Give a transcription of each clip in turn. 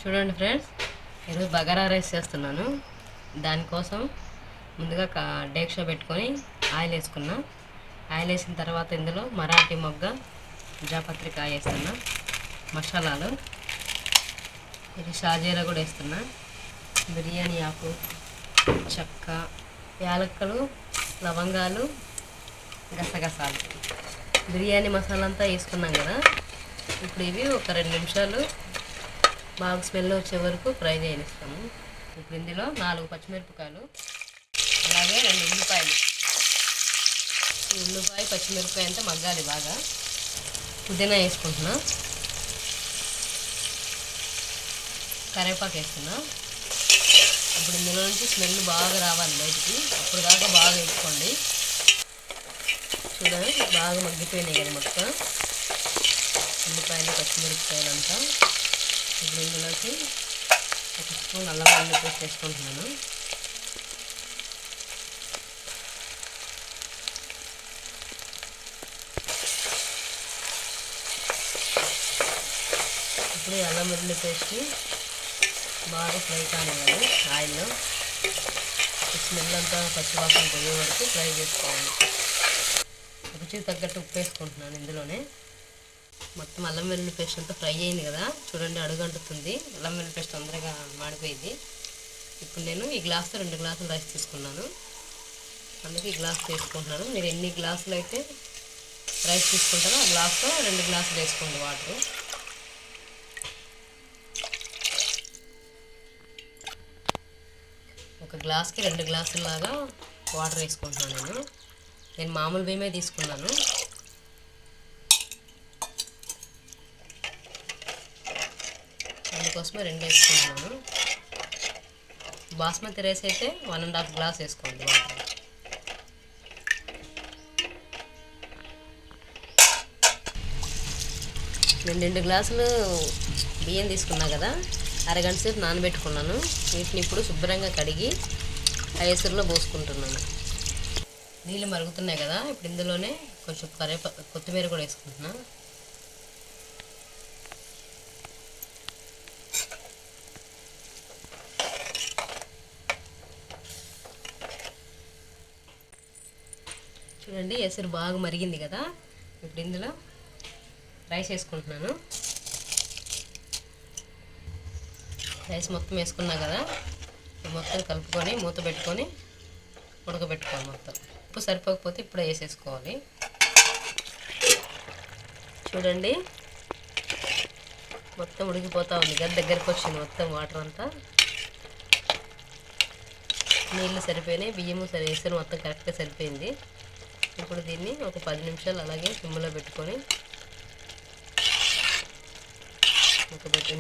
చూడండి ఫ్రెండ్స్, ఈరోజు బగారా రైస్ చేస్తున్నాను. దానికోసం ముందుగా డేక్షా పెట్టుకొని ఆయిల్ వేసుకున్నా. ఆయిల్ వేసిన తర్వాత ఇందులో మరాఠీ మొగ్గ, జాపత్రి కాయ వేస్తున్నా, మసాలాలు ఇది షాజీరా కూడా వేస్తున్నా, బిర్యానీ ఆకు, చెక్క, యాలక్కలు, లవంగాలు, గసగసాలు, బిర్యానీ మసాలా అంతా వేసుకున్నాం కదా. ఇప్పుడు ఇవి ఒక 2 నిమిషాలు బాగా స్మెల్ వచ్చే వరకు ఫ్రై చేయనిస్తాము. ఇప్పుడు ఇందులో 4 పచ్చిమిరపకాయలు, అలాగే 2 ఉల్లిపాయలు. ఉల్లిపాయ పచ్చిమిరపకాయ అంతా మగ్గాలి బాగా. పుదీనా వేసుకుంటున్నా, కరివేపాకు వేస్తున్నా. ఇప్పుడు ఇందులో నుంచి స్మెల్ బాగా రావాలి బయటికి, అప్పుడు దాకా బాగా వేసుకోండి. చూడండి బాగా మగ్గిపోయినాయి కదా మొత్తం ఉల్లిపాయలు పచ్చిమిరపకాయలు అంతా. ఇప్పుడు ఇందులోకి 1 స్పూన్ అల్లం వెల్లుల్లి పేస్ట్ వేసుకుంటున్నాను. ఇప్పుడు ఈ అల్లం వెల్లుల్లి పేస్ట్ని బాగా ఫ్రై కానివ్వాలి ఆయిల్లో. స్మెల్ అంతా పచ్చివాసన పోయే వరకు ఫ్రై చేసుకోవాలి. రుచికి తగ్గట్టు ఉప్పు వేసుకుంటున్నాను ఇందులోనే. మొత్తం అల్లం వెల్లుల్లి పేస్ట్ అంతా ఫ్రై అయింది కదా, చూడండి అడుగంటుతుంది. అల్లం వెల్లుల్లి పేస్ట్ తొందరగా మాడిపోయింది. ఇప్పుడు నేను ఈ గ్లాస్తో 2 గ్లాసులు రైస్ తీసుకున్నాను, అందుకే ఈ గ్లాస్ వేసుకుంటున్నాను. మీరు ఎన్ని గ్లాసులు అయితే రైస్ తీసుకుంటారో ఆ గ్లాస్తో 2 గ్లాసులు వేసుకోండి వాటర్. ఒక గ్లాస్కి 2 గ్లాసుల్లాగా వాటర్ వేసుకుంటున్నాను. నేను మామూలు బియ్యమే తీసుకున్నాను. అందుకోసమే 2 వేసుకుంటున్నాను. బాస్మతి రైస్ అయితే 1.5 గ్లాస్ వేసుకోండి వాటర్. నేను 2 గ్లాసులు బియ్యం తీసుకున్నా కదా, అరగంట సేపు నానబెట్టుకున్నాను. వీటిని ఇప్పుడు శుభ్రంగా కడిగి ఆ ఎసురులో పోసుకుంటున్నాను. నీళ్ళు మరుగుతున్నాయి కదా, ఇప్పుడు ఇందులోనే కొంచెం కొత్తిమీర కూడా వేసుకుంటున్నా. చూడండి ఎసురు బాగా మరిగింది కదా, ఇప్పుడు ఇందులో రైస్ వేసుకుంటున్నాను. రైస్ మొత్తం వేసుకున్నా కదా, మొత్తం కలుపుకొని మూత పెట్టుకొని ఉడకబెట్టుకోవాలి. మొత్తం ఉప్పు సరిపోకపోతే ఇప్పుడే వేసేసుకోవాలి. చూడండి మొత్తం ఉడికిపోతూ ఉంది కదా, దగ్గరకు వచ్చింది మొత్తం వాటర్ అంతా. నీళ్ళు సరిపోయినాయి, బియ్యము ఎసురు మొత్తం కరెక్ట్గా సరిపోయింది. ఇప్పుడు దీన్ని ఒక 10 నిమిషాలు అలాగే సిమ్లో పెట్టుకొని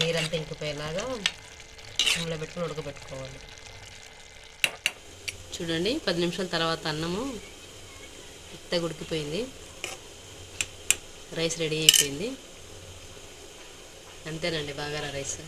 నీరంతా ఇంకిపోయేలాగా సిమ్లో పెట్టుకొని ఉడకబెట్టుకోవాలి. చూడండి 10 నిమిషాల తర్వాత అన్నము మెత్తగా ఉడికిపోయింది, రైస్ రెడీ అయిపోయింది. అంతేనండి బగారా రైస్.